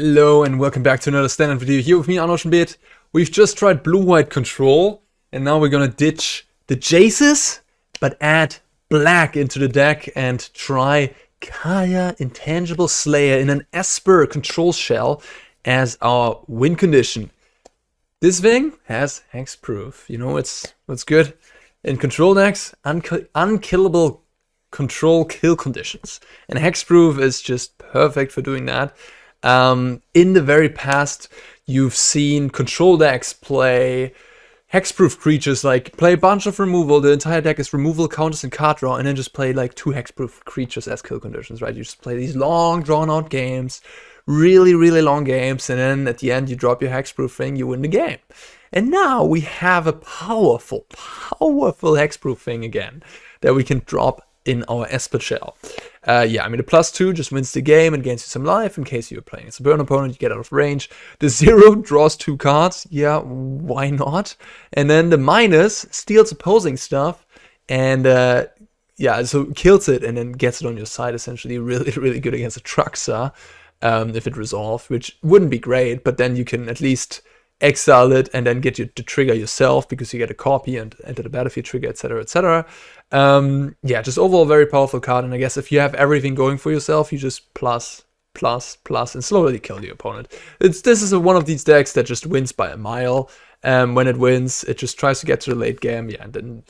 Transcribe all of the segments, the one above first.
Hello and welcome back to another standard video here with me, Arnold. We've just tried blue-white control and now we're gonna ditch the Jaces but add black into the deck and try Kaya Intangible Slayer in an Esper control shell as our win condition. This thing has hexproof, you know, it's good. In control decks, unkillable control kill conditions. And hexproof is just perfect for doing that. In the very past, you've seen control decks play hexproof creatures, like play a bunch of removal. The entire deck is removal, counters, and card draw, and then just play like 2 hexproof creatures as kill conditions, right? You just play these long, drawn-out games, really, really long games, and then at the end you drop your hexproof thing, you win the game. And now we have a powerful hexproof thing again that we can drop in our Esper shell. Yeah, I mean, the +2 just wins the game and gains you some life in case you're playing a burn opponent, you get out of range. The 0 draws 2 cards, yeah, why not? And then the minus steals opposing stuff and yeah, so kills it and then gets it on your side, essentially. Really, really good against a Truxa if it resolved, which wouldn't be great, but then you can at least exile it and then get you to trigger yourself because you get a copy and enter the battlefield trigger, etc, etc. Yeah, just overall very powerful card, and I guess if you have everything going for yourself, you just plus and slowly kill the opponent. This is one of these decks that just wins by a mile. When it wins, it just tries to get to the late game, yeah, and then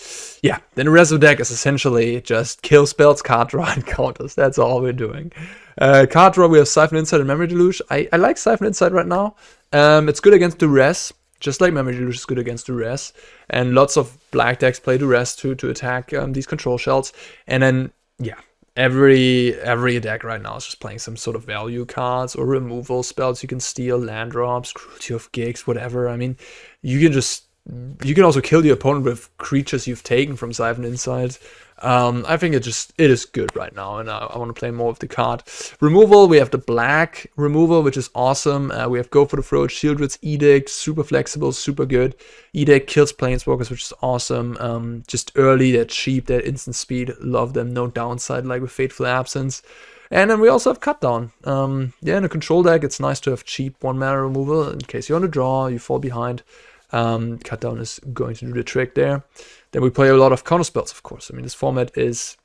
the rest of the deck is essentially just kill spells, card draw, and counters. That's all we're doing. Card draw, we have Siphon Insight and Memory Deluge. I like Siphon Insight right now. It's good against Duress, just like Memory Deluge is good against Duress, and lots of black decks play Duress to attack these control shells. And then yeah, every deck right now is just playing some sort of value cards or removal spells. You can steal land drops, Cruelty of Gigs, whatever. I mean, you can also kill the opponent with creatures you've taken from Siphon Insight. I think it is good right now, and I want to play more of the card. Removal, we have the black removal, which is awesome. We have Go for the Throat, Sheoldred's Edict, super flexible, super good. Edict kills planeswalkers, which is awesome. Just early, they're cheap, they're instant speed, love them, no downside like with Fateful Absence. And then we also have Cut Down. Yeah, in a control deck, it's nice to have cheap 1-mana removal in case you want to draw, you fall behind. Cut Down is going to do the trick there. Then we play a lot of counter spells, of course. I mean, this format is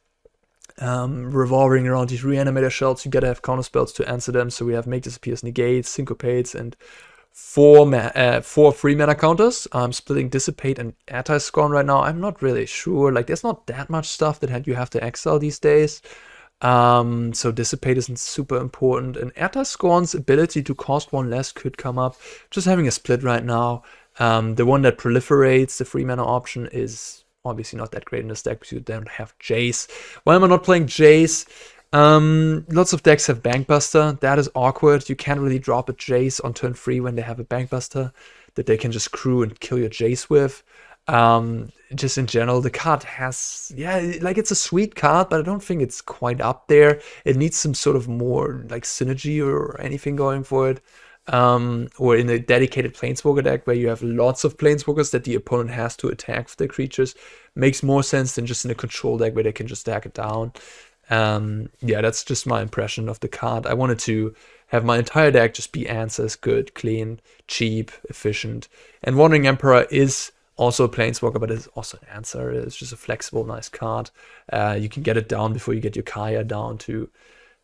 revolving around these reanimator shells. You gotta have counter spells to answer them. So we have Make Disappears, Negates, Syncopates, and 4 3-mana counters. I'm splitting Dissipate and Ertai Scorn right now. I'm not really sure. Like, there's not that much stuff that you have to exile these days. So Dissipate isn't super important. And Ertai Scorn's ability to cost 1 less could come up. Just having a split right now. The one that proliferates, the 3-mana option, is obviously not that great in this deck because you don't have Jace. Why am I not playing Jace? Lots of decks have Bankbuster. That is awkward. You can't really drop a Jace on turn 3 when they have a Bankbuster that they can just crew and kill your Jace with. Just in general, the card has, yeah, like, it's a sweet card, but I don't think it's quite up there. It needs some sort of more like synergy or anything going for it. Or in a dedicated planeswalker deck where you have lots of planeswalkers that the opponent has to attack for their creatures, makes more sense than just in a control deck where they can just stack it down. Yeah, that's just my impression of the card. I wanted to have my entire deck just be answers, good, clean, cheap, efficient. And Wandering Emperor is also a planeswalker, but it's also an answer. It's just a flexible, nice card. You can get it down before you get your Kaya down to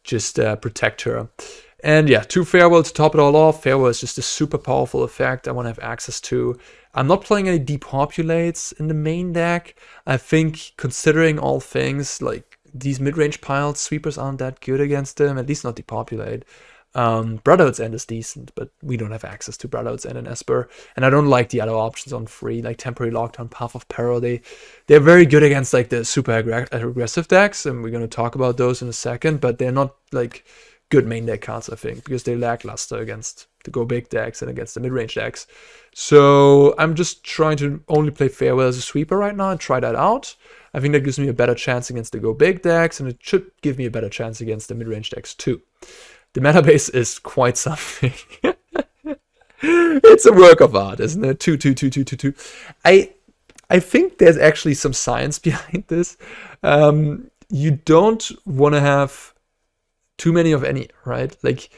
just protect her. And yeah, 2 Farewell to top it all off. Farewell is just a super powerful effect I want to have access to. I'm not playing any Depopulates in the main deck. I think, considering all things, like, these mid-range piled sweepers aren't that good against them, at least not Depopulate. Brotherhood's End is decent, but we don't have access to Brotherhood's End and Esper. And I don't like the other options on free, like Temporary Lockdown, Path of Peril. They're very good against like the super aggressive decks, and we're going to talk about those in a second, but they're not like good main deck cards, I think, because they lackluster against the go big decks and against the mid-range decks. So I'm just trying to only play Farewell as a sweeper right now and try that out. I think that gives me a better chance against the go big decks, and it should give me a better chance against the mid-range decks too. The meta base is quite something. It's a work of art, isn't it? 2, 2, 2, 2, 2, 2. I think there's actually some science behind this. You don't want to have too many of any, right? Like,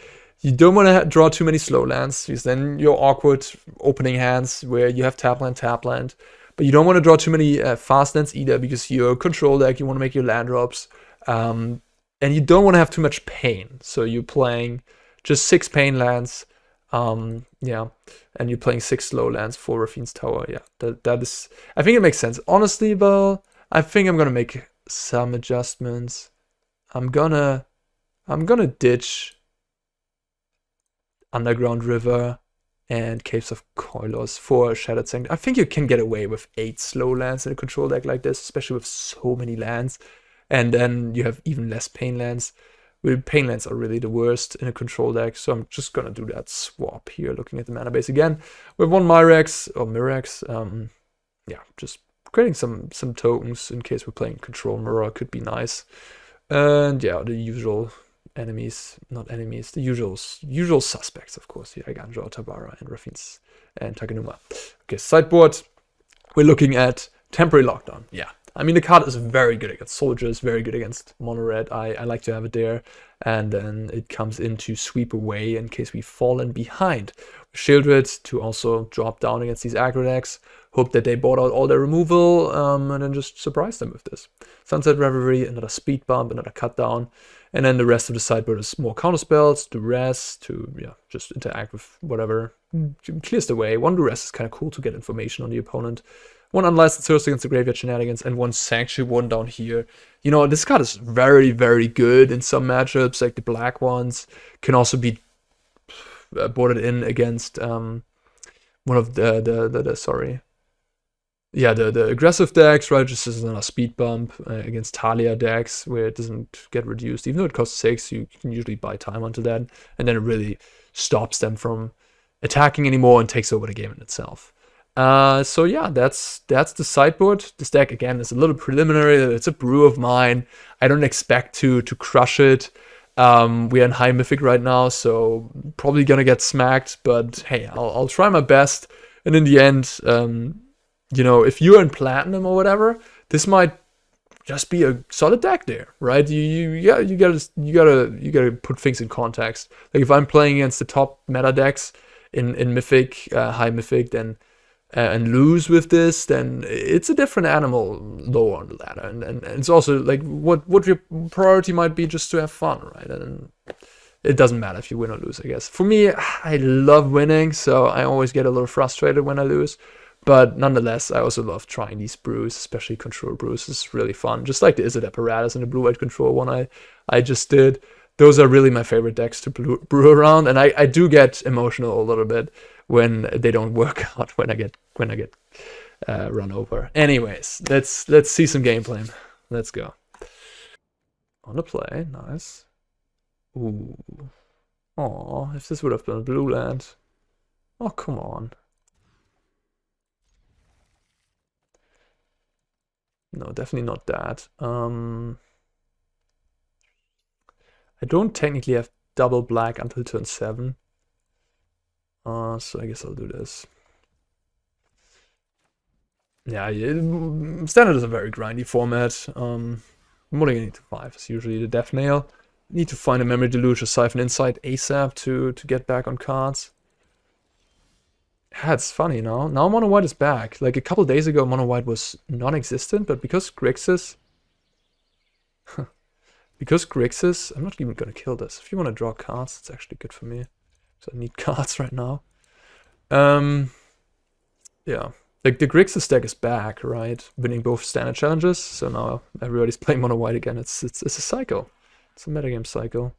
You don't want to draw too many slow lands, because then you're awkward opening hands where you have tap land. But you don't want to draw too many fast lands either, because your control deck, you want to make your land drops. And you don't want to have too much pain. So you're playing just 6 pain lands. Yeah, and you're playing 6 slow lands for Raffine's Tower. Yeah, that is... I think it makes sense. Honestly, though, I think I'm going to make some adjustments. I'm gonna ditch Underground River and Caves of Koilos for Shattered Sanctum. I think you can get away with 8 slow lands in a control deck like this, especially with so many lands. And then you have even less pain lands. Pain lands are really the worst in a control deck, so I'm just gonna do that swap here, looking at the mana base again. With 1 Mirrex, or Mirrex, yeah, just creating some tokens in case we're playing control mirror could be nice. And yeah, the usual enemies, not enemies, the usual suspects, of course, here, Eiganjo, Otawara, and Raffine's, and Takenuma. Okay, sideboard, we're looking at Temporary Lockdown, yeah. I mean, the card is very good against soldiers, very good against mono red. I like to have it there. And then it comes in to sweep away in case we've fallen behind. Sheoldred to also drop down against these aggro decks. Hope that they bought out all their removal, and then just surprise them with this. Sunset Revelry, another speed bump, another cut down. And then the rest of the sideboard is more counter spells, Duress to, yeah, just interact with whatever. Clears the way. 1 Duress is kind of cool to get information on the opponent. 1 Unlicensed Source against the Graveyard Shenanigans, and 1 Sanctuary Warden down here. You know, this card is very, very good in some matchups, like the black ones. Can also be boarded in against one of the sorry. Yeah, the aggressive decks, right? Just as a speed bump against Talia decks, where it doesn't get reduced. Even though it costs 6, you can usually buy time onto that. And then it really stops them from attacking anymore and takes over the game in itself. So yeah, that's the sideboard. This deck, again, is a little preliminary. It's a brew of mine. I don't expect to crush it. We are in high mythic right now, so probably gonna get smacked, but hey, I'll try my best. And in the end, you know, if you're in platinum or whatever, this might just be a solid deck there, right? You gotta put things in context. Like if I'm playing against the top meta decks in mythic, high mythic, then and lose with this, then it's a different animal lower on the ladder. And it's also like what your priority might be, just to have fun, right? And it doesn't matter if you win or lose, I guess. For me, I love winning, so I always get a little frustrated when I lose. But nonetheless, I also love trying these brews, especially control brews. It's really fun. Just like the Izzet apparatus and the blue-white control one I just did. Those are really my favorite decks to brew around, and I do get emotional a little bit when they don't work out, when I get run over. Anyways, let's see some gameplay. Let's go. On the play, nice. Ooh. Aw, if this would have been a blue land. Oh, come on. No, definitely not that. I don't technically have double black until turn 7. So I guess I'll do this. Yeah, Standard is a very grindy format. Modding it to 5 is usually the death nail. Need to find a Memory Deluge or Siphon Insight ASAP to get back on cards. Yeah, it's funny now. Now Mono White is back. Like a couple days ago, Mono White was non-existent, but because grixis... because grixis... I'm not even gonna kill this. If you want to draw cards, it's actually good for me. So I need cards right now. Yeah. Like the grixis deck is back, right? Winning both standard challenges. So now everybody's playing Mono White again. It's a cycle. It's a metagame cycle.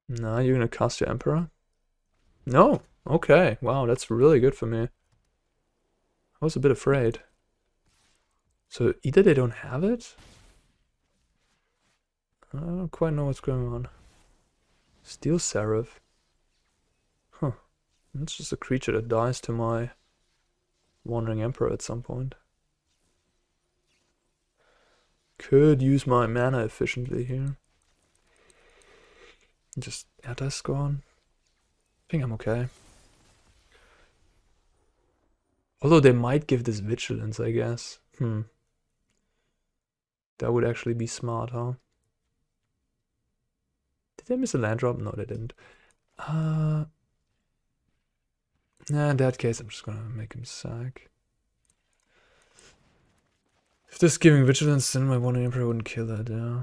No, you're gonna cast your Emperor? No. Okay. Wow, that's really good for me. I was a bit afraid. So either they don't have it? I don't quite know what's going on. Steel Seraph. Huh. It's just a creature that dies to my Wandering Emperor at some point. Could use my mana efficiently here. Just Ertai Scorn. I think I'm okay. Although they might give this Vigilance, I guess. That would actually be smart, huh? Did they miss a land drop? No, they didn't. Nah, in that case, I'm just gonna make him sack. If this is giving Vigilance, then my one Emperor wouldn't kill it, yeah.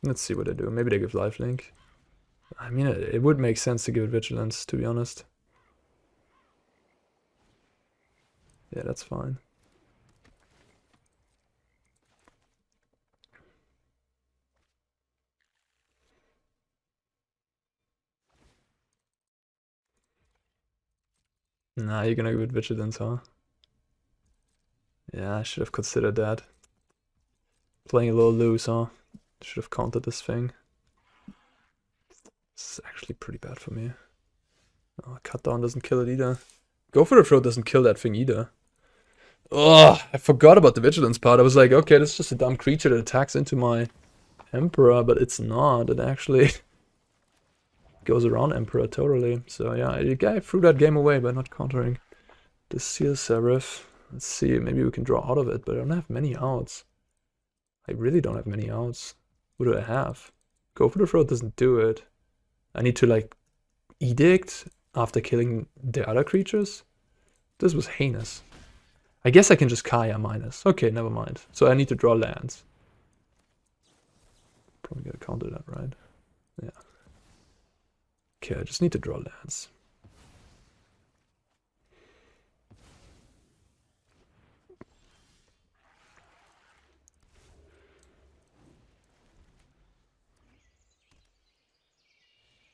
Let's see what they do. Maybe they give lifelink. I mean, it would make sense to give it Vigilance, to be honest. Yeah, that's fine. Nah, you're gonna give it Vigilance, huh? Yeah, I should have considered that. Playing a little loose, huh? Should have countered this thing. This is actually pretty bad for me. Oh, cut down doesn't kill it either. Go for the throat doesn't kill that thing either. Oh, I forgot about the Vigilance part. I was like, okay, this is just a dumb creature that attacks into my Emperor, but it's not. It actually goes around Emperor totally. So yeah, the guy threw that game away by not countering the Seal Seraph. Let's see, maybe we can draw out of it, but I don't have many outs. I really don't have many outs. What do I have? Go for the throat doesn't do it. I need to like Edict after killing the other creatures? This was heinous. I guess I can just Kaya minus. Okay, never mind. So I need to draw lands. Probably gotta counter that, right? Yeah. Okay, I just need to draw lands.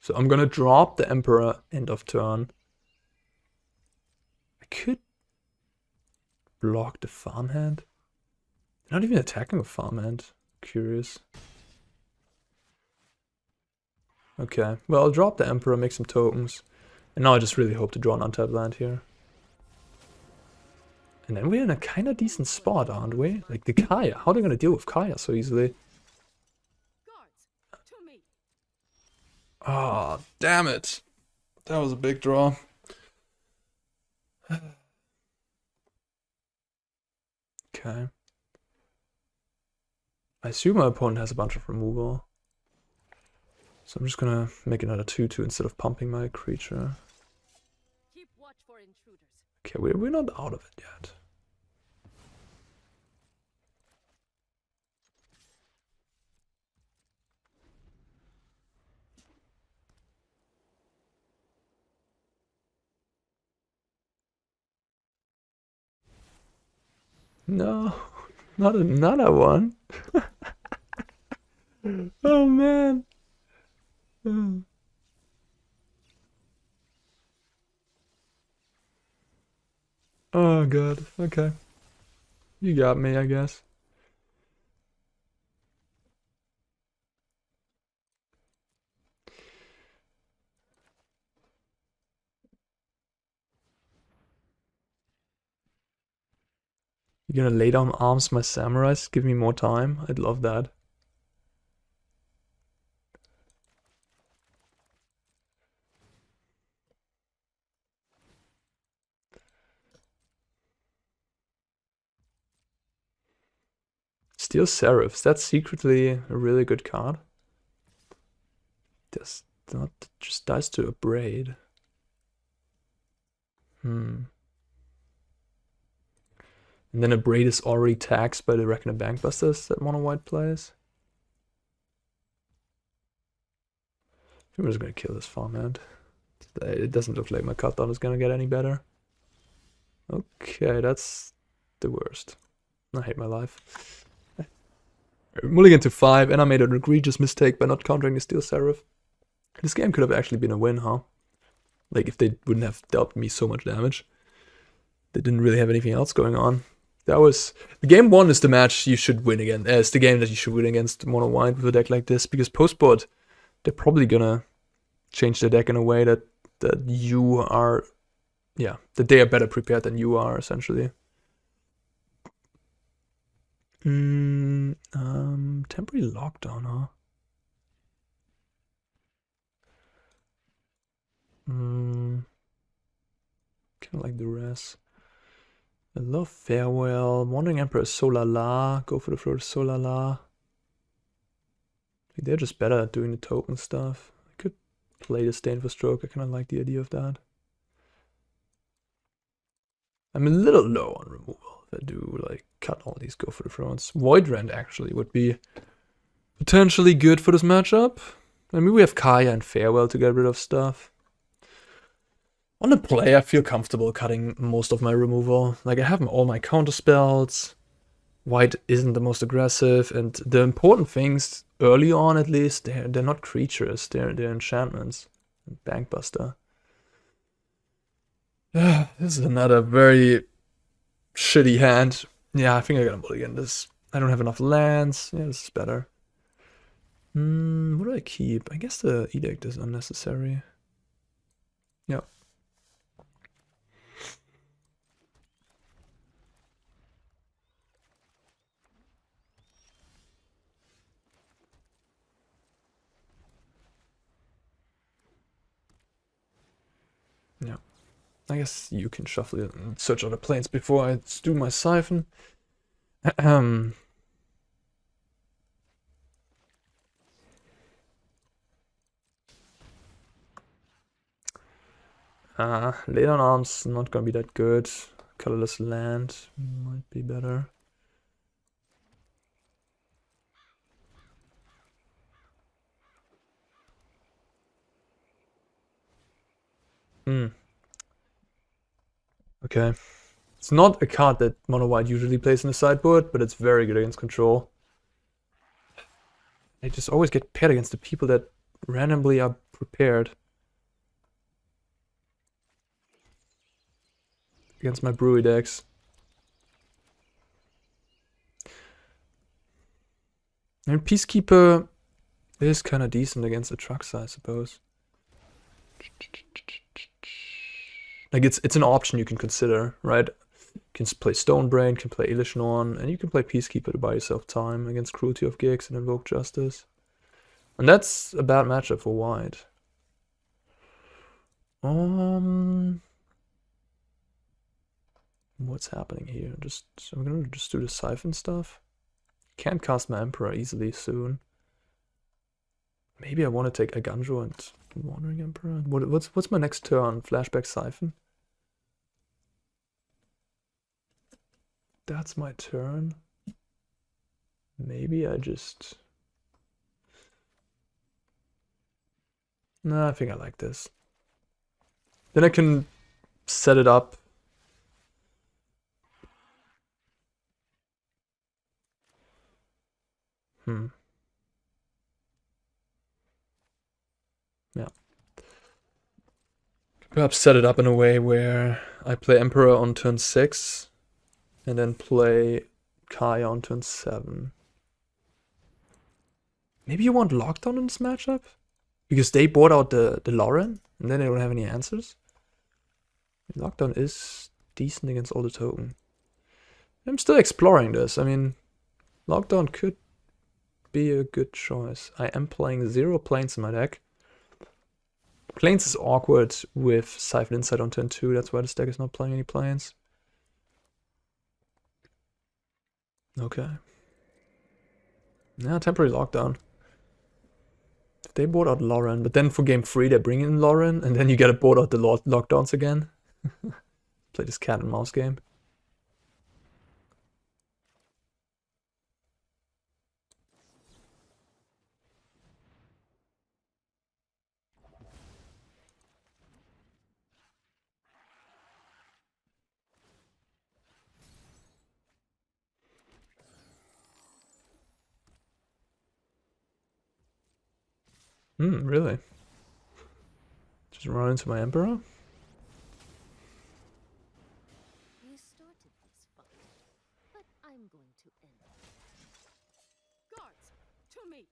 So I'm gonna drop the Emperor end of turn. I could block the farmhand. Not even attacking with farmhand. Curious. Okay, well I'll drop the Emperor, make some tokens. And now I just really hope to draw an untapped land here. And then we're in a kind of decent spot, aren't we? Like the Kaya. How are they gonna deal with Kaya so easily? Oh, damn it. That was a big draw. Okay. I assume my opponent has a bunch of removal. So I'm just gonna make another 2/2 instead of pumping my creature. Keep watch for intruders. Okay, we're not out of it yet. No, not another one. Oh man. Oh god, okay. You got me, I guess. You're gonna lay down arms my samurais? Give me more time? I'd love that. Steel Seraphs, that's secretly a really good card. Does not just dies to a braid. And then a braid is already taxed by the Reckoner Bankbusters that mono white plays. I'm just gonna kill this farmhand. It doesn't look like my cut down is gonna get any better. Okay, that's the worst. I hate my life. Mulligan to 5, and I made an egregious mistake by not countering the Steel Seraph. This game could have actually been a win, huh? Like, if they wouldn't have dealt me so much damage. They didn't really have anything else going on. That was... The game 1 is the match you should win against. It's the game that you should win against mono white with a deck like this, because post-board, they're probably gonna change their deck in a way that you are... Yeah, that they are better prepared than you are, essentially. Temporary lockdown, huh? Kind of like Duress. I love Farewell. Wandering Emperor is so la la. Go for the floor, so la la. They're just better at doing the token stuff. I could play Disdainful Stroke. I kind of like the idea of that. I'm a little low on removal. If I do like cut all these, go for the thrones. Void Rend actually would be potentially good for this matchup. I mean, we have Kaya and Farewell to get rid of stuff. On the play, I feel comfortable cutting most of my removal. Like, I have all my counter spells. White isn't the most aggressive, and the important things, early on at least, they're not creatures, they're enchantments. Bankbuster. This is another very shitty hand. Yeah, I think I'm gonna mulligan this. I don't have enough lands. Yeah, this is better. What do I keep? I guess the Edict is unnecessary. Yeah. Yeah. I guess you can shuffle it and search other planes before I do my Siphon. Late on Arms, not gonna be that good. Colorless Land might be better. Okay. It's not a card that Mono White usually plays in the sideboard, but it's very good against control. I just always get paired against the people that randomly are prepared. Against my brewery decks. And Peacekeeper is kind of decent against Atraxa, I suppose. Like, it's an option you can consider, right? You can play Stonebrain, can play Ilishnorn, and you can play Peacekeeper to buy yourself time against Cruelty of Gix and Invoke Justice. And that's a bad matchup for White. What's happening here? I'm gonna just do the Siphon stuff. Can't cast my Emperor easily soon. Maybe I want to take Eiganjo and Wandering Emperor. What's my next turn? Flashback Siphon? That's my turn. Maybe I just... Nah, I think I like this. Then I can set it up. Yeah. Perhaps set it up in a way where I play Emperor on turn 6 and then play Kaya on turn 7. Maybe you want Lockdown in this matchup? Because they bought out the Lauren and then they don't have any answers. Lockdown is decent against all the token. I'm still exploring this. I mean, Lockdown could be a good choice. I am playing 0 planes in my deck. Planes is awkward with Siphon Insight on turn 2, that's why this deck is not playing any planes. Okay. Yeah, temporary lockdown. If they board out Lauren, but then for game 3 they bring in Lauren, and then you gotta board out the lockdowns again. Play this cat and mouse game. Really? Just run into my Emperor? You started this fight, but I'm going to end it. Guards, to me!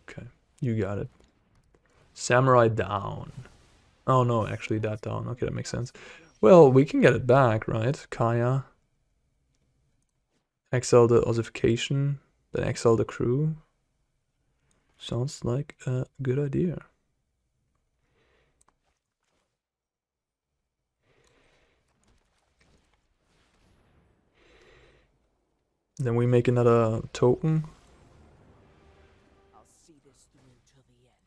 Okay, you got it. Samurai down. Oh no, actually that down. Okay, that makes sense. Well, we can get it back, right? Kaya. Exile the ossification, then exile the crew. Sounds like a good idea. Then we make another token.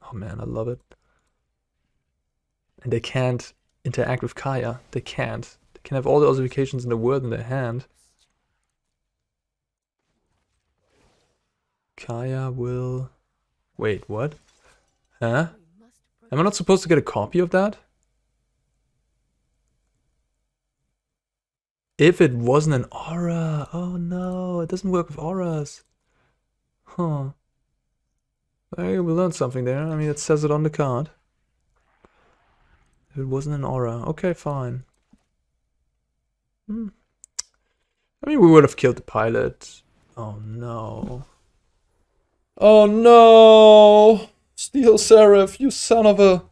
Oh man, I love it. And they can't interact with Kaya. They can't. They can have all the ossifications in the world in their hand. Kaya will... Wait, what? Huh? Am I not supposed to get a copy of that? If it wasn't an aura. Oh no, it doesn't work with auras. Huh. Hey, we learned something there. I mean, it says it on the card. If it wasn't an aura. Okay, fine. I mean, we would have killed the pilot. Oh no. Oh no! Steel Seraph, you son of a...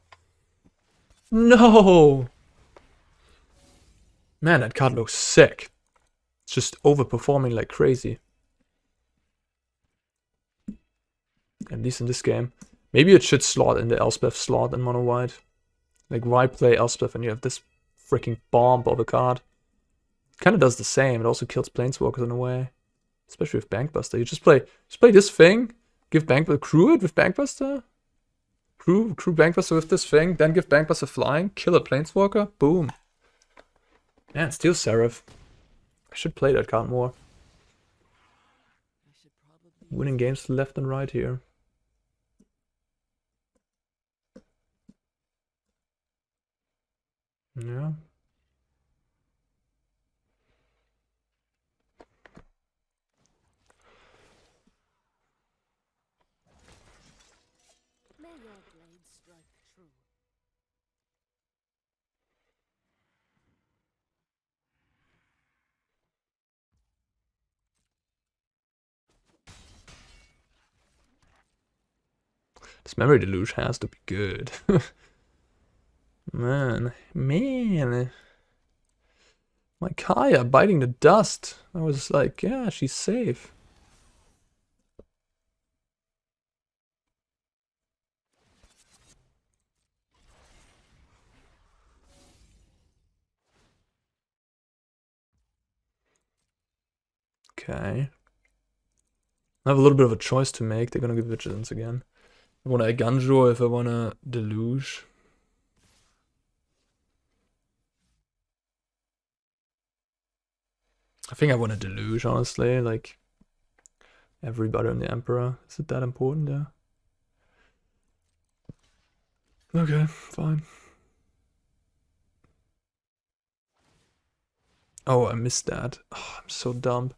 No! Man, that card looks sick. It's just overperforming like crazy. At least in this game. Maybe it should slot in the Elspeth slot in mono white. Like, why play Elspeth when you have this freaking bomb of a card? Kind of does the same. It also kills Planeswalkers in a way. Especially with Bankbuster. You just play this thing, give Bankbuster, crew it with Bankbuster. Crew Bankbuster with this thing, then give Bankbuster flying, kill a Planeswalker, boom. Man, Steel Seraph. I should play that card more. Winning games left and right here. Yeah. May your blade strike true. This Memory Deluge has to be good. Man. My Kaya biting the dust. I was like, yeah, she's safe. Okay. I have a little bit of a choice to make. They're gonna give Vigilance again. I want to Eiganjo or if I want to Deluge. I think I want to Deluge, honestly. Like, everybody on the Emperor. Is it that important? Yeah. Okay, fine. Oh, I missed that. Oh, I'm so dumb.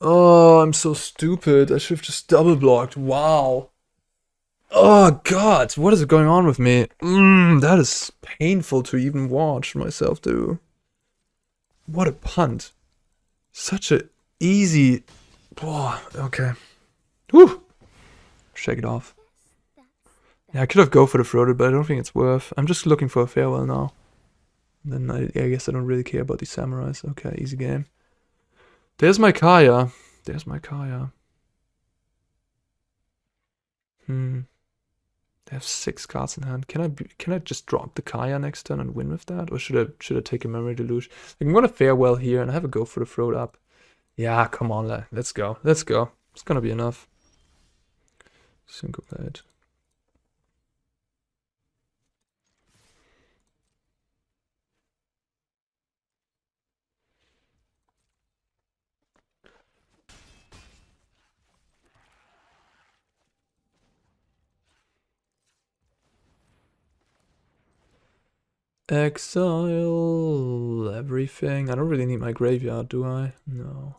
Oh, I'm so stupid. I should have just double blocked. Wow. Oh god, what is going on with me? That is painful to even watch myself do. What a punt. Such a easy... Oh, okay. Whew. Shake it off. Yeah, I could have go for the throated, but I don't think it's worth. I'm just looking for a farewell now. Then I guess I don't really care about these samurais. Okay, easy game. There's my Kaya. There's my Kaya. They have 6 cards in hand. Can I just drop the Kaya next turn and win with that? Or should I take a Memory Deluge? I'm gonna farewell here and have a go for the throat up. Yeah, come on, let's go. Let's go. It's gonna be enough. Syncopate. Exile everything. I don't really need my graveyard, do I? No.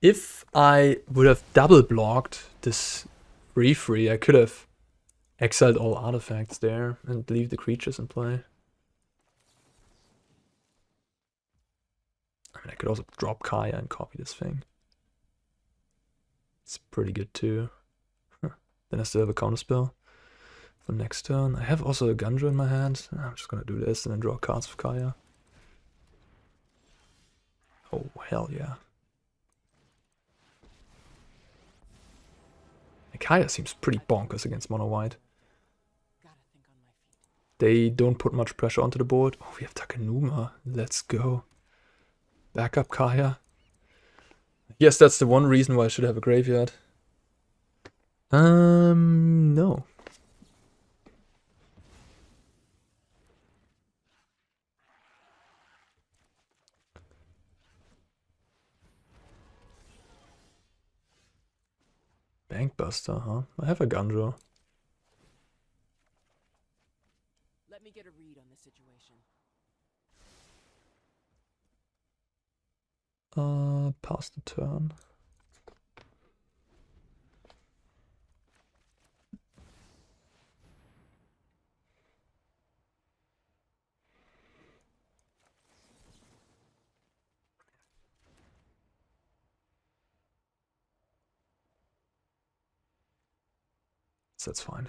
If I would have double blocked this 3/3, I could have exiled all artifacts there and leave the creatures in play. I mean, I could also drop Kaya and copy this thing. It's pretty good too. Then I still have a counterspell for next turn. I have also a Eiganjo in my hand. I'm just gonna do this and then draw cards for Kaya. Oh, hell yeah. Kaya seems pretty bonkers against mono white. They don't put much pressure onto the board. Oh, we have Takenuma. Let's go. Back up Kaya. Yes, that's the one reason why I should have a graveyard. No. Bankbuster, huh? I have a Eiganjo. Let me get a read on the situation. Pass the turn. That's fine.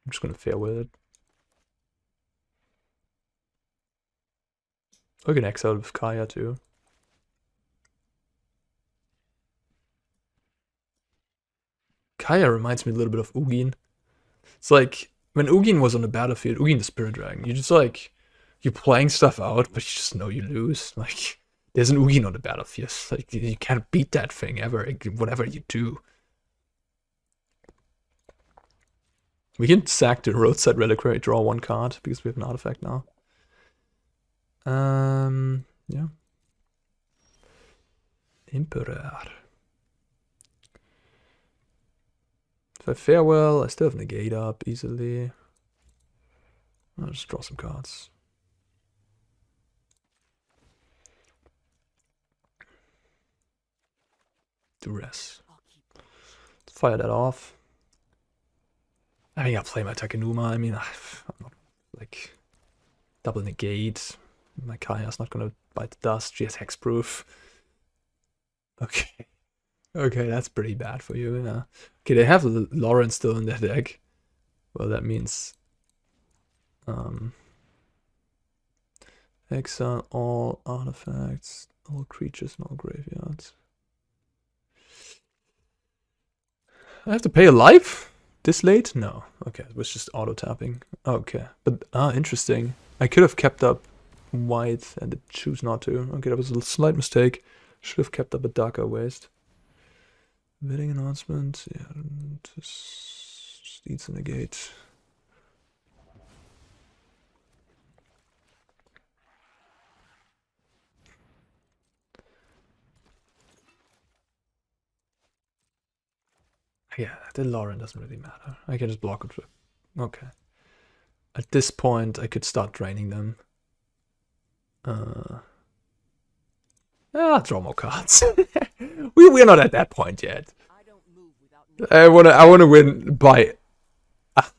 I'm just gonna fair with it. I can exile with Kaya too. Kaya reminds me a little bit of Ugin. It's like when Ugin was on the battlefield, Ugin the Spirit Dragon, you just like you're playing stuff out, but you just know you lose. Like there's an Ugin on the battlefield. Like you can't beat that thing ever, whatever you do. We can sack the Roadside Reliquary, draw one card because we have an artifact now. Yeah. Emperor. If I farewell, I still have Negate up easily. I'll just draw some cards. Duress. Let's fire that off. I mean, I'll play my Takenuma. I mean, I'm not like double negate. My Kaya's not gonna bite the dust. She has hexproof. Okay. Okay, that's pretty bad for you. Yeah. Okay, they have Lauren still in their deck. Well, that means exile all artifacts, all creatures, and all graveyards. I have to pay a life? This late? No. Okay, it was just auto tapping. Okay, but interesting. I could have kept up white and I choose not to. Okay, that was a slight mistake. Should have kept up Adarkar Wastes. Bidding announcement. Yeah, just needs a negate. Yeah, the Lauren doesn't really matter. I can just block it. Okay. At this point, I could start draining them. Draw more cards. We're not at that point yet. I wanna win by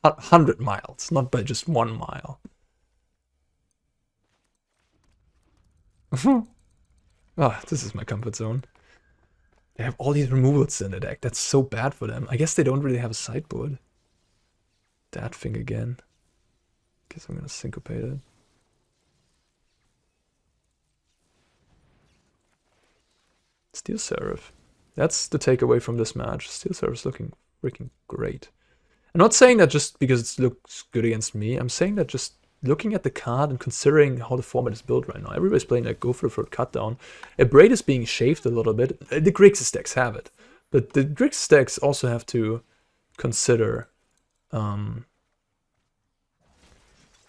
100 miles, not by just 1 mile. This is my comfort zone. They have all these removals in the deck. That's so bad for them. I guess they don't really have a sideboard. That thing again. Guess I'm gonna syncopate it. Steel Seraph. That's the takeaway from this match. Steel Seraph's looking freaking great. I'm not saying that just because it looks good against me. I'm saying that just looking at the card and considering how the format is built right now. Everybody's playing like go for the throat cut down. A Braid is being shaved a little bit. The Grixis decks have it. But the Grixis decks also have to consider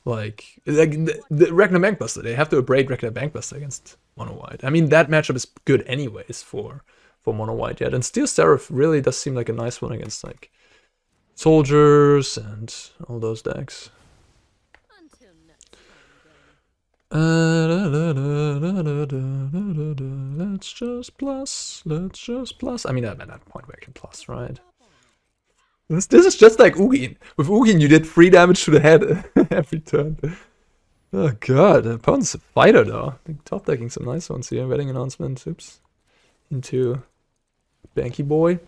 like the Ragnar Bankbuster. They have to abrade Ragnar Bankbuster against mono white. I mean, that matchup is good anyways for mono white yet. And Steel Seraph really does seem like a nice one against like soldiers and all those decks. Until next time, Let's just plus. I mean, I'm at that point where I can plus, right? This is just like Ugin. With Ugin, you did 3 damage to the head every turn. Oh god, the opponent's a fighter though. I think top decking some nice ones here. Wedding announcement, oops. Into Banky Boy.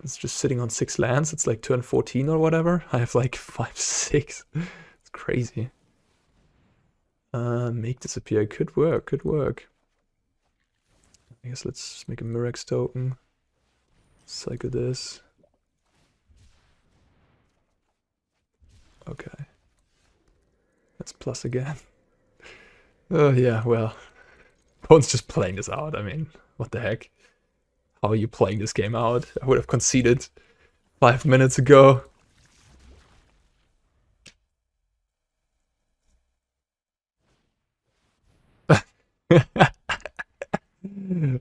It's just sitting on 6 lands. It's like turn 14 or whatever. I have like 5, 6. It's crazy. Make disappear. Could work, could work. I guess let's just make a Mirrex token. Cycle this. Okay. That's plus again. Oh yeah, well. Opponent's just playing this out. I mean, what the heck? How are you playing this game out? I would have conceded 5 minutes ago.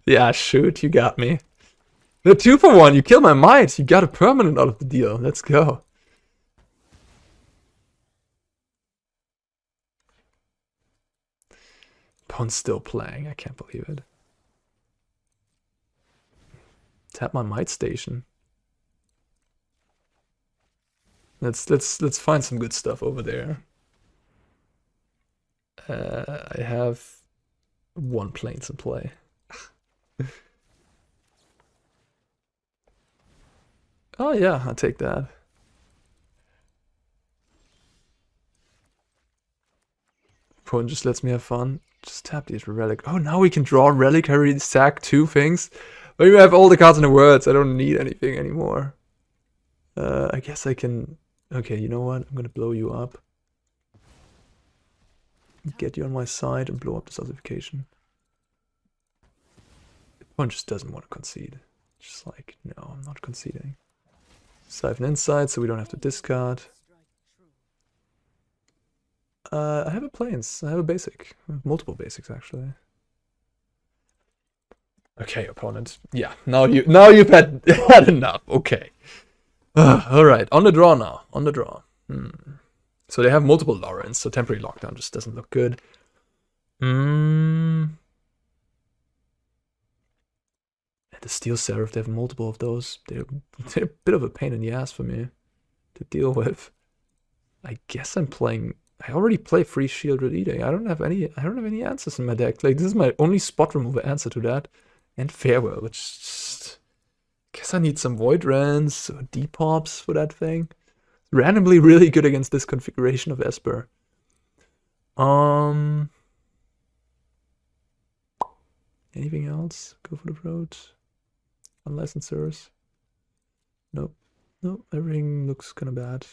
Yeah, shoot, you got me. The 2-for-1, you killed my might. You got a permanent out of the deal. Let's go. Opponent's still playing. I can't believe it. Tap my might station. Let's find some good stuff over there. I have 1 planes in play. Oh yeah, I'll take that. Opponent just lets me have fun. Just tap these relic. Oh, now we can draw reliquary, sack 2 things. But you have all the cards in the words. I don't need anything anymore. I guess I can. Okay, you know what? I'm gonna blow you up. Get you on my side and blow up this ossification. Opponent just doesn't want to concede. Just like, no, I'm not conceding. Siphon Insight, so we don't have to discard. I have a plains. I have a basic. I have multiple basics actually. Okay, opponent. Yeah, now you've had enough. Okay. All right, on the draw now. On the draw. So they have multiple Lawrence, so temporary lockdown just doesn't look good. And the Steel Seraph, they have multiple of those. They're a bit of a pain in the ass for me to deal with. I guess I'm playing. I already play free Sheoldred Edict. I don't have any answers in my deck. Like, this is my only spot remover answer to that. And Farewell, which just, I guess I need some Void Rants or Depops for that thing. Randomly really good against this configuration of Esper. Anything else? Go for the road. Unlicensors. Nope. Nope. Everything looks kind of bad.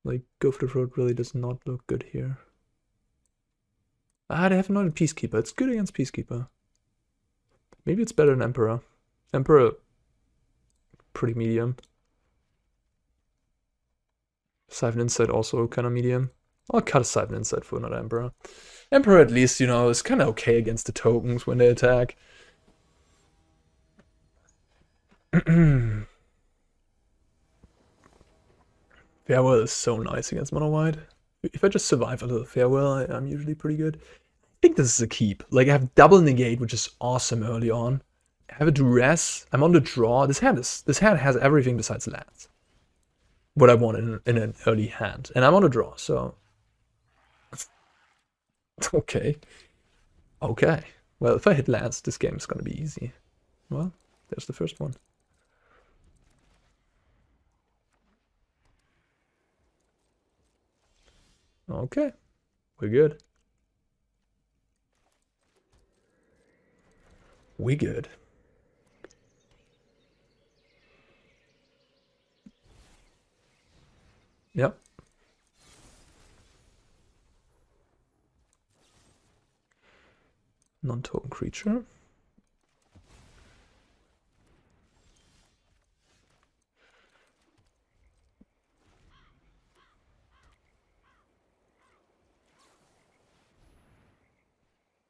Like, Go for the road really does not look good here. They have another Peacekeeper. It's good against Peacekeeper. Maybe it's better than Emperor. Emperor, pretty medium. Siphon Insight also kind of medium. I'll cut a Siphon Insight for another Emperor. Emperor, at least, you know, is kind of okay against the tokens when they attack. Farewell is so nice against mono white. If I just survive a little Farewell, I'm usually pretty good. I think this is a keep. Like, I have double Negate, which is awesome early on. I have a Duress. I'm on the draw. This hand has everything besides lands. What I want in an early hand. And I'm on the draw, so... Okay. Okay. Well, if I hit lands, this game is gonna be easy. Well, there's the first one. Okay. We're good. We good. Yep. Non-token creature.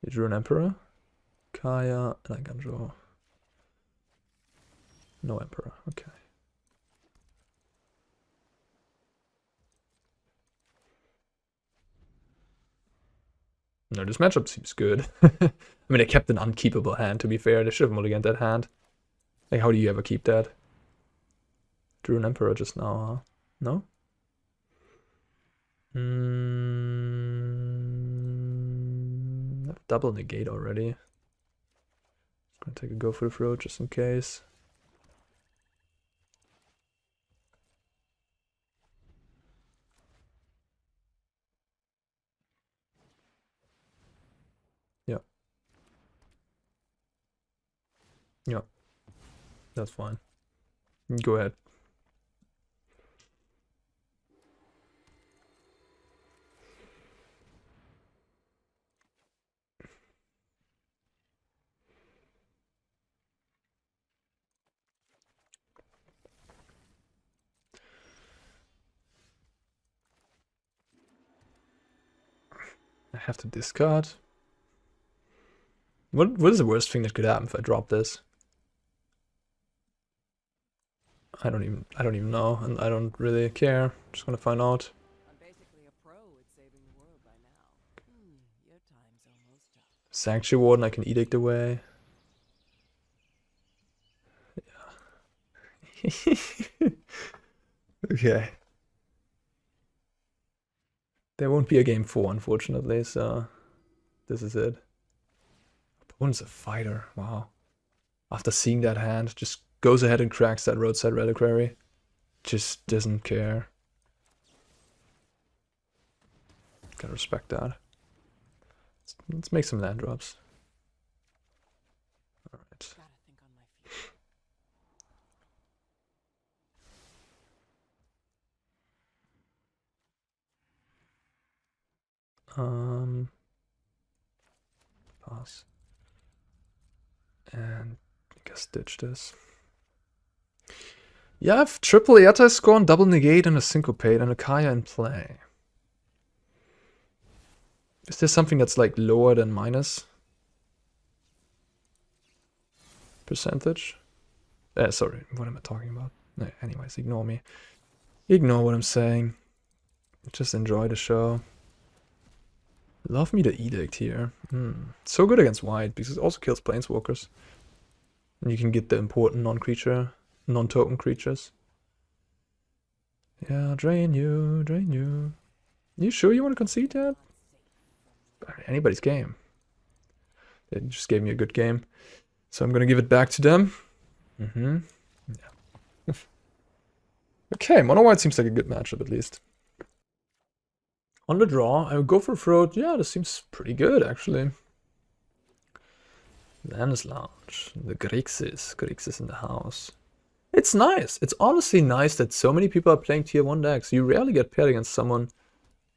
You drew an Emperor. Kaya and Eiganjo. No Emperor, okay. No, this matchup seems good. I mean, I kept an unkeepable hand, to be fair. They should have mulliganed that hand. Like, how do you ever keep that? Drew an Emperor just now, huh? No? I've double negate already. Gonna take a go for the throat just in case. Yeah. Yeah. That's fine. Go ahead. I have to discard. What is the worst thing that could happen if I drop this? I don't even know, and I don't really care. Just gonna find out. I'm basically a pro at saving the world by now. Your time's almost up. Sanctuary Warden I can edict away. Yeah. Okay. There won't be a game 4, unfortunately, so this is it. Opponent's a fighter, wow. After seeing that hand, just goes ahead and cracks that roadside reliquary. Just doesn't care. Gotta respect that. Let's make some land drops. Alright. Gotta think on my feet. Pass. And I guess ditch this. Yeah, I have triple Ertai, Scorn, double Negate, and a Syncopate, and a Kaya in play. Is there something that's like lower than minus percentage? Sorry, what am I talking about? Anyways, ignore me. Ignore what I'm saying. Just enjoy the show. Love me the Edict here. So good against white, because it also kills planeswalkers. And you can get the important non-token creatures. Yeah, drain you, drain you. You sure you want to concede that? Anybody's game. They just gave me a good game. So I'm going to give it back to them. Yeah. Okay, mono white seems like a good matchup at least. On the draw, I would go for throat. Yeah, this seems pretty good actually. Land's Lounge. The Grixis in the house. It's nice. It's honestly nice that so many people are playing tier 1 decks. You rarely get paired against someone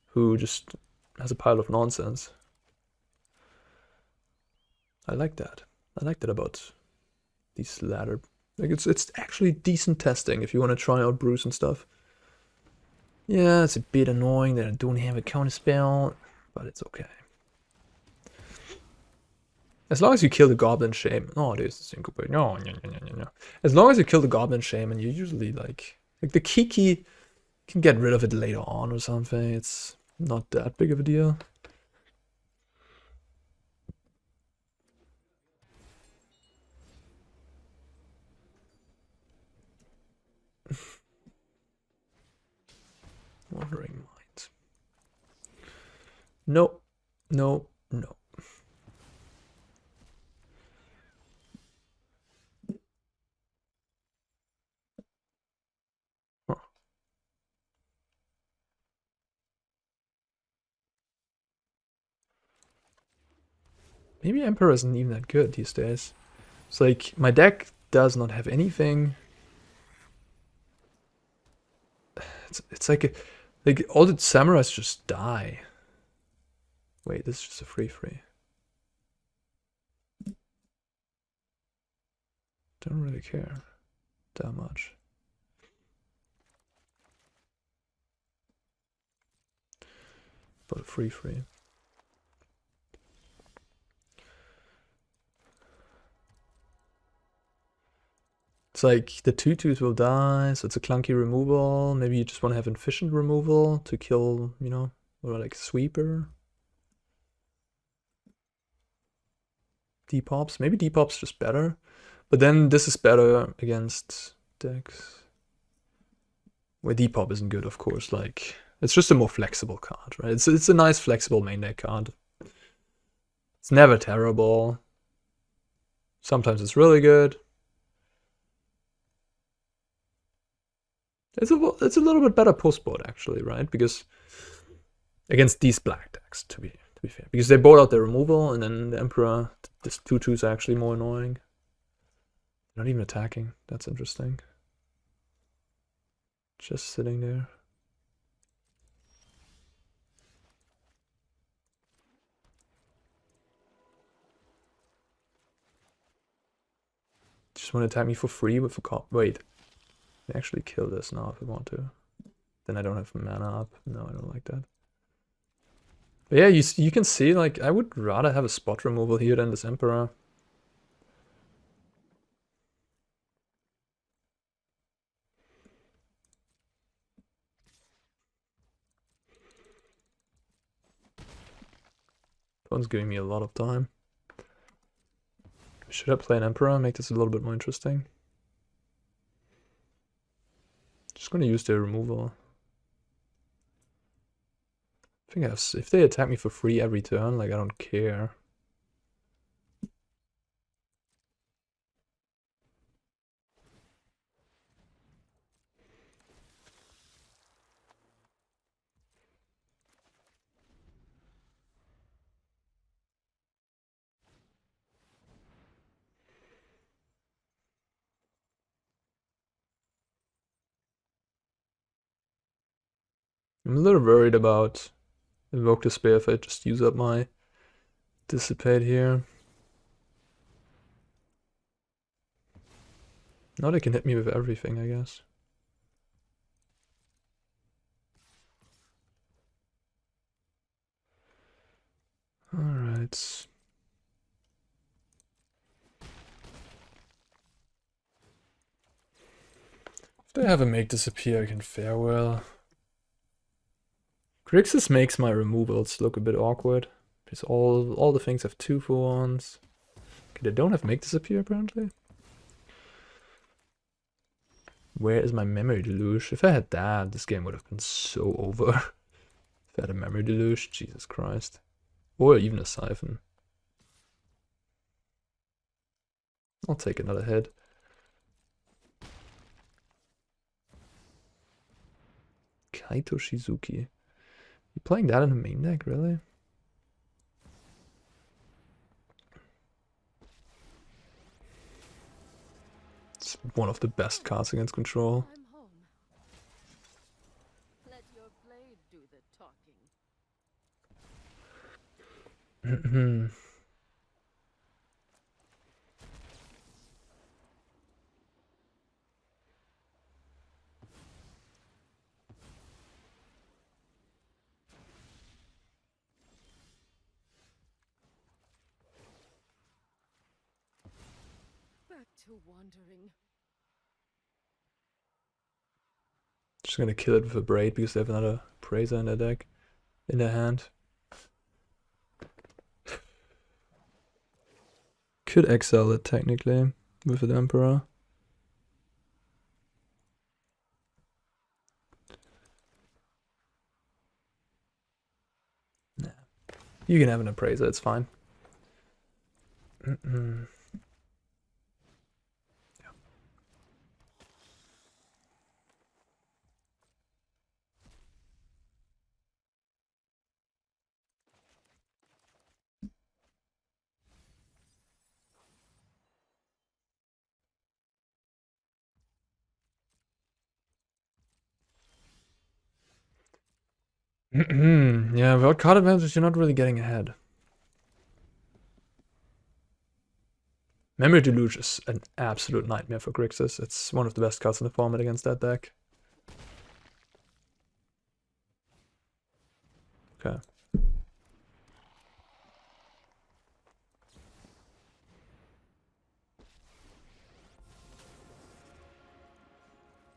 who just has a pile of nonsense. I like that. I like that about these ladder. Like it's actually decent testing if you want to try out brews and stuff. Yeah, it's a bit annoying that I don't have a counter spell, but it's okay. As long as you kill the Goblin Shaman. Oh, there's the Syncopate. No. As long as you kill the Goblin Shaman, you usually like the Kiki can get rid of it later on or something. It's not that big of a deal. Wandering Mind. No. Huh. Maybe Emperor isn't even that good these days. It's like my deck does not have anything. It's like all the samurais just die. Wait, this is just a free. Don't really care that much. But free. It's like the 2/2s will die, so it's a clunky removal. Maybe you just want to have efficient removal to kill, you know, or like sweeper. Depop's. Maybe Depop's just better. But then this is better against decks where Depop isn't good, of course. Like It's just a more flexible card, right? It's a nice flexible main deck card. It's never terrible. Sometimes it's really good. It's a little bit better post board actually, right? Because against these black decks, to be fair, because they board out their removal, and then the Emperor, this 2/2s are actually more annoying. Not even attacking. That's interesting. Just sitting there. Just want to attack me for free with a cop. Wait. I actually kill this now if I want to. Then I don't have mana up. No, I don't like that. But yeah, you can see, like, I would rather have a spot removal here than this Emperor. One's giving me a lot of time. Should I play an Emperor? Make this a little bit more interesting. Just gonna use their removal. I think if they attack me for free every turn, like, I don't care. I'm a little worried about Invoke Despair if I just use up my Dissipate here. Now they can hit me with everything, I guess. Alright. If they have a Make Disappear, I can farewell. Grixis makes my removals look a bit awkward. Because all the things have 2/1s. Okay, they don't have Make Disappear apparently. Where is my Memory Deluge? If I had that, this game would have been so over. If I had a Memory Deluge, Jesus Christ. Or even a Siphon. I'll take another hit. Kaito Shizuki. You playing that in the main deck, really? It's one of the best cards against control. I'm home. Let your blade do the talking. Back to wandering. Just gonna kill it with a Braid because they have another Praiser in their deck, in their hand. Could exile it technically with an Emperor. Nah. You can have an Appraiser, it's fine. Yeah, without card advantage, you're not really getting ahead. Memory Deluge is an absolute nightmare for Grixis. It's one of the best cards in the format against that deck. Okay.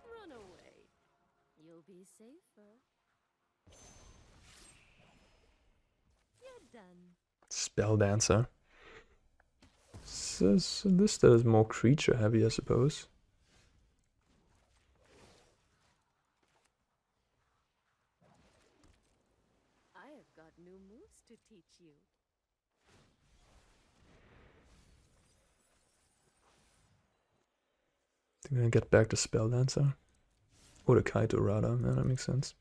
Run away. You'll be safer. You're done. Spell Dancer. So this is more creature heavy, I suppose. I've got new moves to teach you. I'm gonna get back to Spelldancer. Or the Kaito rather, yeah, that makes sense.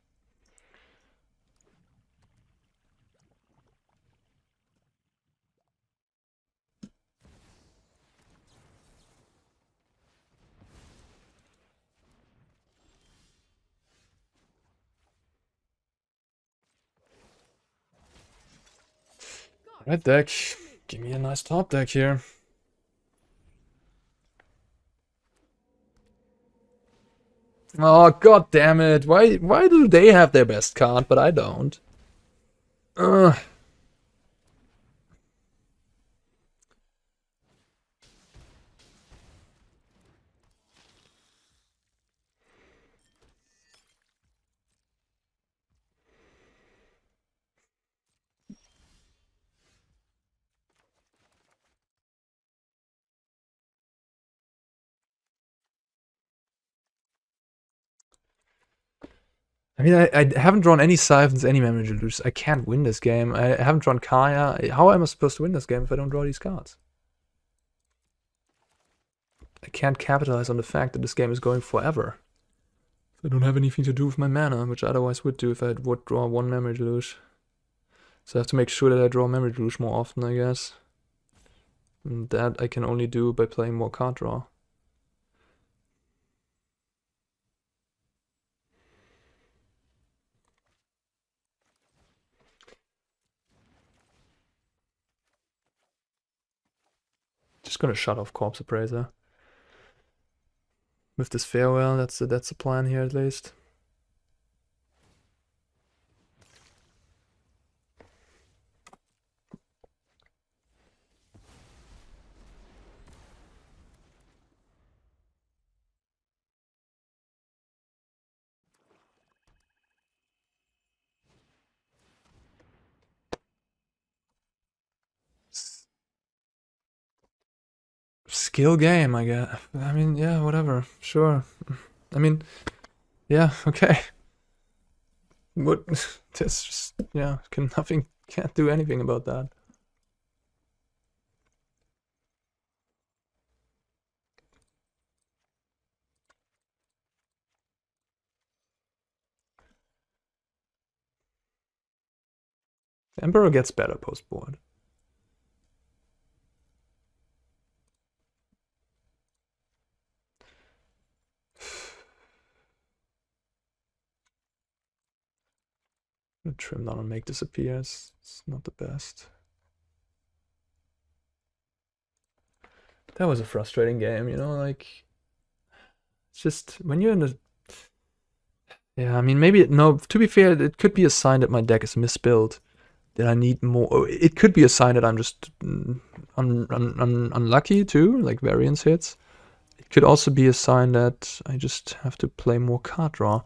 Red deck. Give me a nice top deck here. Oh, god damn it. Why do they have their best card, but I don't? Ugh. I mean, I haven't drawn any Siphons, any Memory Deluge. I can't win this game. I haven't drawn Kaya. How am I supposed to win this game if I don't draw these cards? I can't capitalize on the fact that this game is going forever. I don't have anything to do with my mana, which I otherwise would do if I would draw one Memory Deluge. So I have to make sure that I draw Memory Deluge more often, I guess. And that I can only do by playing more card draw. Just gonna shut off Corpse Appraiser. With this farewell, that's the plan here at least. Skill game, I guess. I mean, yeah, whatever. Sure. I mean, yeah, okay. What? That's just, yeah, can't do anything about that. Emperor gets better post-board. Trim down and make disappear. It's not the best. That was a frustrating game, you know, like it's just when you're in a yeah, I mean maybe no, to be fair, it could be a sign that my deck is misbuilt. That I need more. It could be a sign that I'm just unlucky too, like variance hits. It could also be a sign that I just have to play more card draw.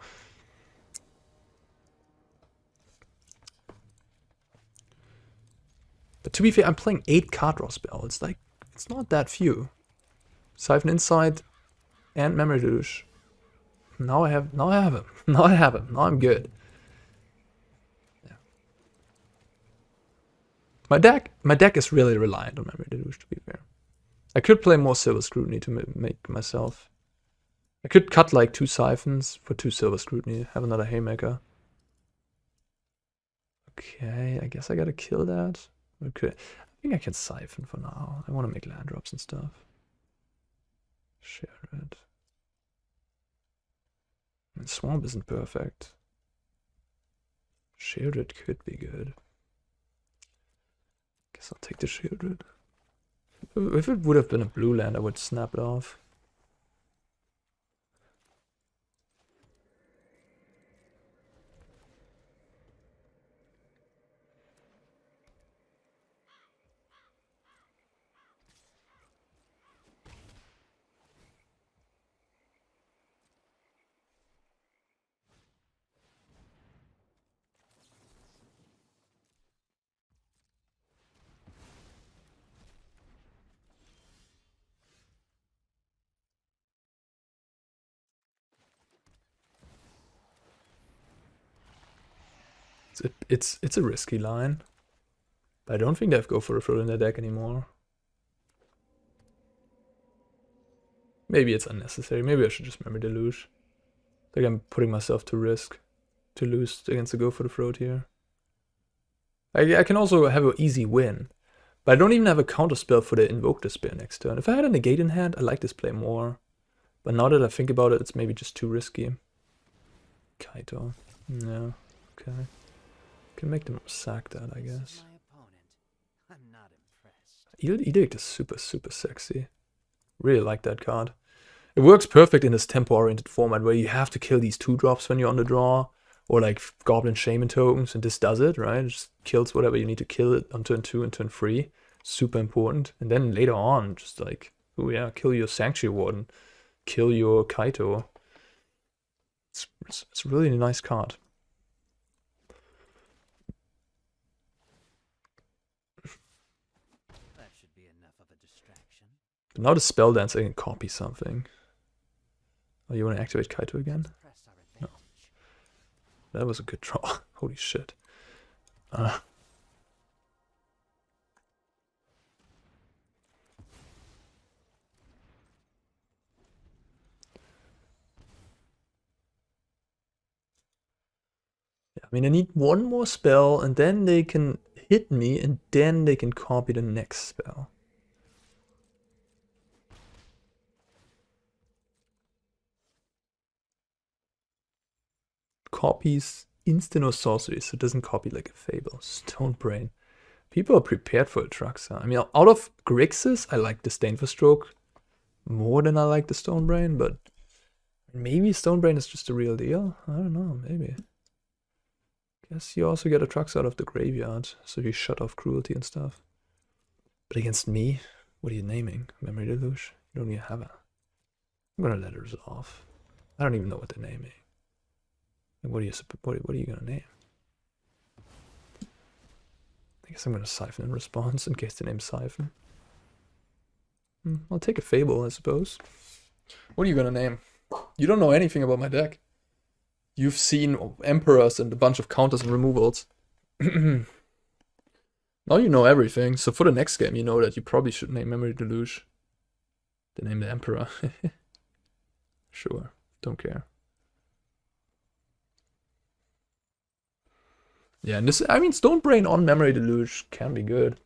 But to be fair, I'm playing 8 card draw spell. It's like, it's not that few. Siphon Insight and Memory Deluge. Now I have him. Now I have him. Now I'm good. Yeah. My deck is really reliant on Memory Deluge, to be fair. I could play more Silver Scrutiny to make myself. I could cut like 2 Siphons for 2 Silver Scrutiny, have another Haymaker. Okay, I guess I gotta kill that. Okay, I think I can Siphon for now. I want to make land drops and stuff. Sheoldred. And Swamp isn't perfect. Sheoldred could be good. Guess I'll take the Sheoldred. If it would have been a blue land, I would snap it off. It's a risky line. But I don't think they have Go for the Throat in their deck anymore. Maybe it's unnecessary. Maybe I should just Memory Deluge. I think I'm putting myself to risk to lose against the Go for the Throat here. I can also have an easy win. But I don't even have a counterspell for the Invoke Despair next turn. If I had a Negate in hand, I like this play more. But now that I think about it, it's maybe just too risky. Kaito. Yeah, okay. Can make them sack that, I guess. Edict is super sexy. Really like that card. It works perfect in this tempo-oriented format where you have to kill these 2-drops when you're on the draw. Or like Goblin Shaman tokens, and this does it, right? It just kills whatever you need to kill it on turn 2 and turn 3. Super important. And then later on, just like, oh yeah, kill your Sanctuary Warden. Kill your Kaito. It's really a nice card. That should be enough of a distraction. But now the Spell Dance, I can copy something. Oh, you want to activate Kaito again? No. That was a good draw. Holy shit. Yeah, I mean, I need one more spell, and then they can hit me, and then they can copy the next spell. Copies instant or sorcery, so it doesn't copy like a Fable. Stone Brain. People are prepared for a Truxa. I mean, out of Grixis, I like Disdainful Stroke more than I like the Stone Brain, but maybe Stone Brain is just a real deal. I don't know, maybe. Guess you also get a Truxa out of the graveyard, so you shut off cruelty and stuff. But against me, what are you naming? Memory Deluge? You don't even have a... I'm gonna let hers off. I don't even know what they're naming. What are you gonna name? I guess I'm gonna Siphon in response in case the name's Siphon. I'll take a Fable, I suppose. What are you gonna name? You don't know anything about my deck. You've seen Emperors and a bunch of counters and removals. Now you know everything, so for the next game you know that you probably should name Memory Deluge. They name the Emperor. Sure, don't care. Yeah, and this, I mean, Stone Brain on Memory Deluge can be good.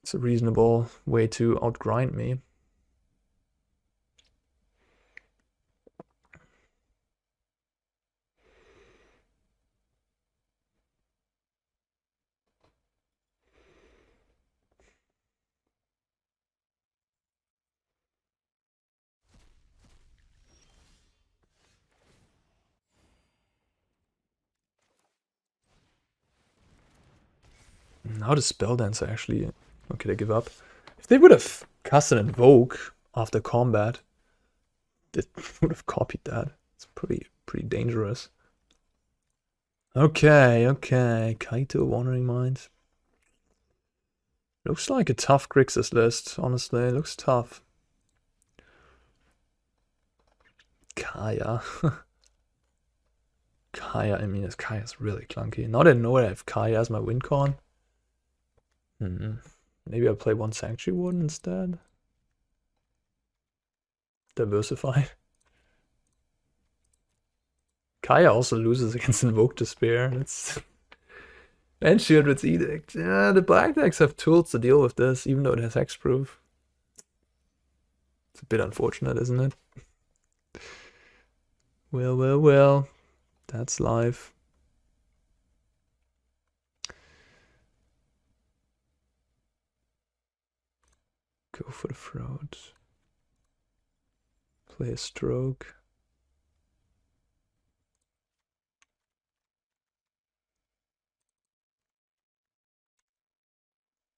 It's a reasonable way to outgrind me. Now the Spell Dancer actually... Okay, they give up. If they would have cast an Invoke after combat, they would have copied that. It's pretty dangerous. Okay. Kaito, Wandering Mind. Looks like a tough Grixis list, honestly. It looks tough. Kaya. Kaya, I mean, Kaya's really clunky. Now that I know I have Kaya as my win con. Maybe I'll play one Sanctuary Warden instead. Diversify. Kaya also loses against Invoke Despair. That's... And Sheoldred's Edict. Yeah, the black decks have tools to deal with this, even though it has hexproof. It's a bit unfortunate, isn't it? Well. That's life. Go for the Throat. Play a Stroke.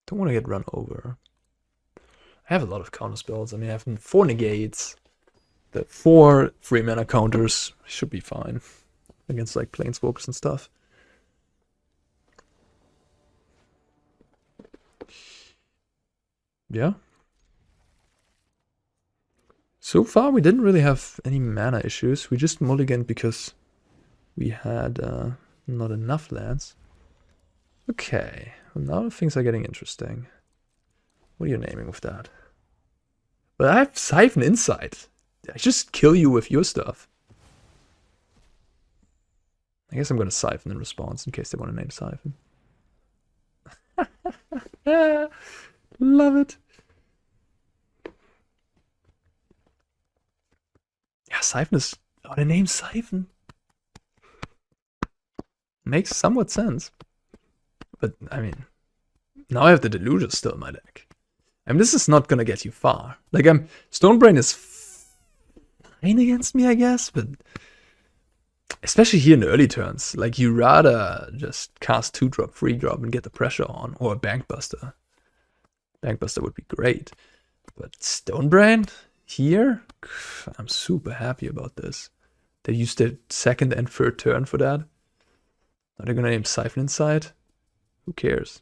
Don't want to get run over. I have a lot of counter spells. I mean, I have 4 negates. The 4 free mana counters should be fine against like planeswalkers and stuff. Yeah. So far, we didn't really have any mana issues. We just mulliganed because we had not enough lands. Okay, well, now things are getting interesting. What are you naming with that? But I have Siphon Insight. I just kill you with your stuff. I guess I'm gonna Siphon in response in case they want to name Siphon. Love it. Yeah, Siphon is... Oh, the name Siphon. Makes somewhat sense. But, I mean... Now I have the Deluge still in my deck. I mean, this is not gonna get you far. Like, Stonebrain is fine against me, I guess, but... Especially here in the early turns. Like, you rather just cast 2-drop, 3-drop and get the pressure on. Or a Bankbuster. Bankbuster would be great. But Stonebrain... Here, I'm super happy about this. They used the second and third turn for that. Are they gonna name Siphon Insight? Who cares?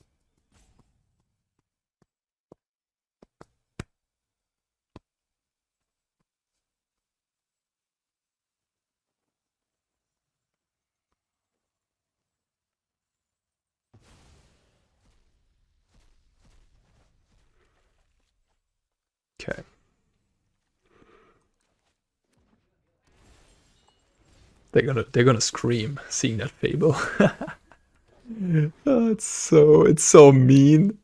Okay. They're gonna scream seeing that Fable. Oh, it's so mean.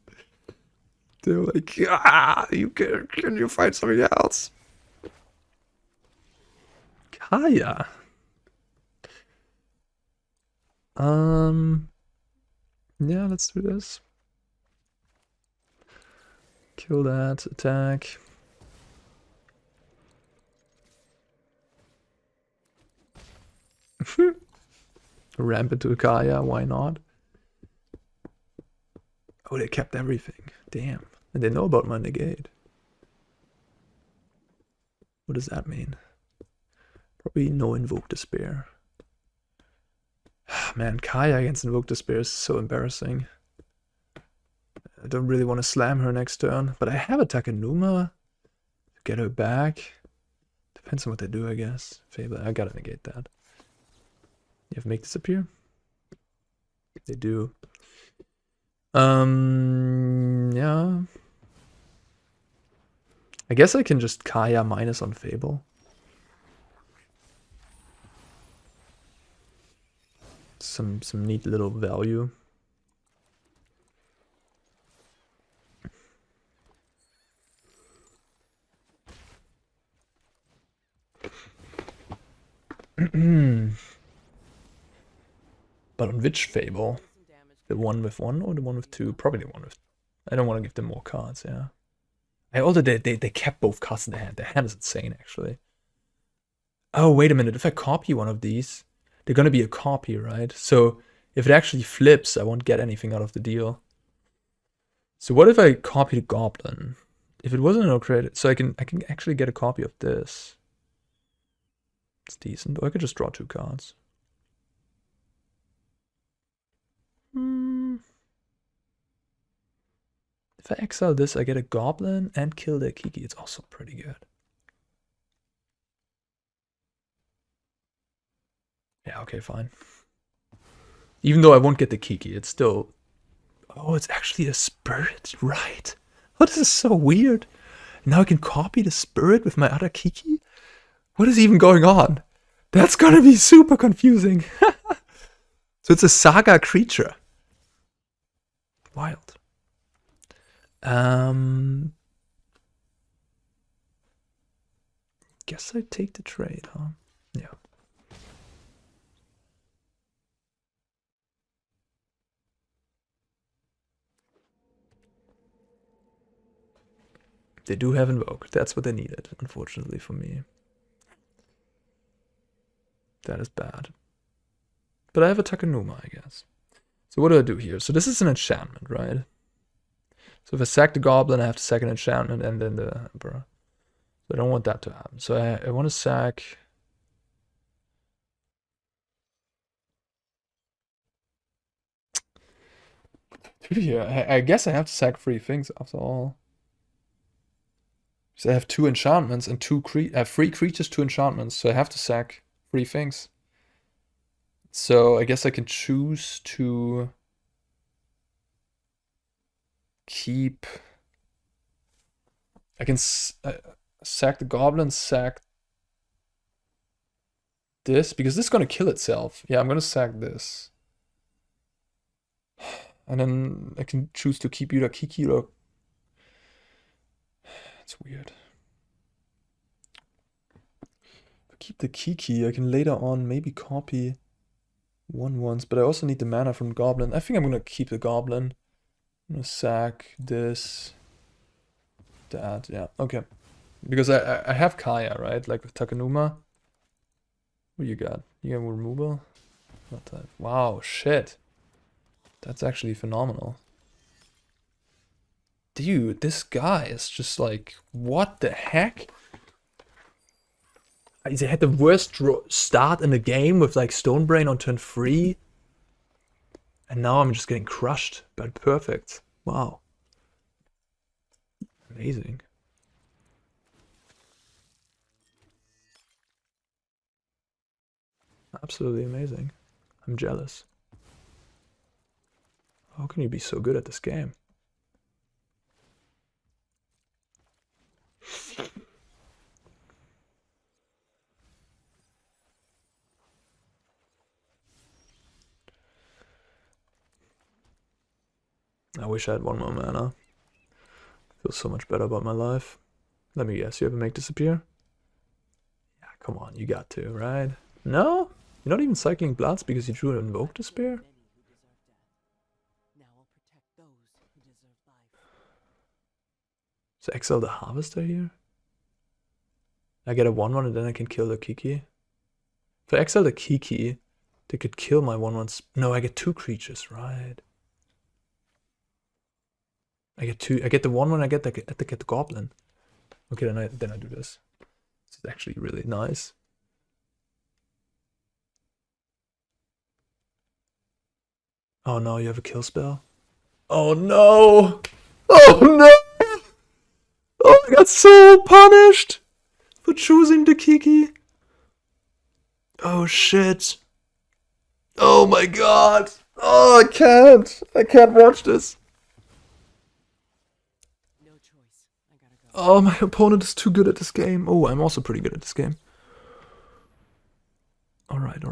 They're like, you can you find something else? Kaya. Yeah, let's do this. Kill that, attack. Ramp into a Kaya, why not? Oh, they kept everything. Damn. And they know about my Negate. What does that mean? Probably no Invoke Despair. Man, Kaya against Invoke Despair is so embarrassing. I don't really want to slam her next turn, but I have a Takenuma to get her back. Depends on what they do, I guess. Fable, I gotta negate that. You have Make Disappear? They do. Yeah. I guess I can just Kaya minus on Fable. Some neat little value. But on which Fable? The one with 1 or the one with 2? Probably the one with... I don't want to give them more cards, yeah. Although they kept both cards in their hand. Their hand is insane, actually. Oh, wait a minute. If I copy one of these, they're going to be a copy, right? So if it actually flips, I won't get anything out of the deal. So what if I copy the Goblin? If it wasn't no credit, so I can actually get a copy of this. It's decent. Or I could just draw 2 cards. If I exile this, I get a Goblin and kill the Kiki. It's also pretty good. Yeah, okay, fine. Even though I won't get the Kiki, it's still... Oh, it's actually a spirit, right? Oh, this is so weird. Now I can copy the spirit with my other Kiki? What is even going on? That's gonna be super confusing. So it's a saga creature. Wild. Guess I take the trade, huh? Yeah. They do have Invoke. That's what they needed, unfortunately for me. That is bad. But I have a Takenuma, I guess. So what do I do here? So this is an enchantment, right? So if I sack the Goblin, I have to sack an enchantment and then the Emperor. So I don't want that to happen. So I want to sack... Yeah, I guess I have to sack 3 things after all. So I have 2 enchantments and 3 creatures, 2 enchantments. So I have to sack 3 things. So I guess I can choose to keep... I can sack the goblin, sack this, because this is gonna kill itself. Yeah, I'm gonna sack this. And then I can choose to keep either Kiki or... It's weird. If I keep the Kiki, I can later on maybe copy 1/1s, but I also need the mana from Goblin. I think I'm gonna keep the Goblin. I'm gonna sack this, that, yeah, okay. Because I have Kaya, right? Like with Takenuma. What you got? You got removal? What type? Wow, shit. That's actually phenomenal. Dude, this guy is just like, what the heck? They had the worst start in the game with like Stonebrain on turn 3. And now I'm just getting crushed, but perfect. Wow. Amazing. Absolutely amazing. I'm jealous. How can you be so good at this game? I wish I had one more mana. Feel so much better about my life. Let me guess, you ever make disappear? Yeah, come on, you got to, right? No? You're not even cycling Bloods because you drew an Invoke Despair? So exile the Harvester here? I get a 1/1 and then I can kill the Kiki. If I exile the Kiki, they could kill my 1/1s. No, I get 2 creatures, right? I get the 1/1, I get the Goblin. Okay, then I do this. This is actually really nice. Oh no, you have a kill spell? Oh no! Oh no! Oh, I got so punished for choosing the Kiki. Oh shit. Oh my god. Oh, I can't. I can't watch this. No choice. I gotta go. Oh, my opponent is too good at this game. Oh, I'm also pretty good at this game. Alright.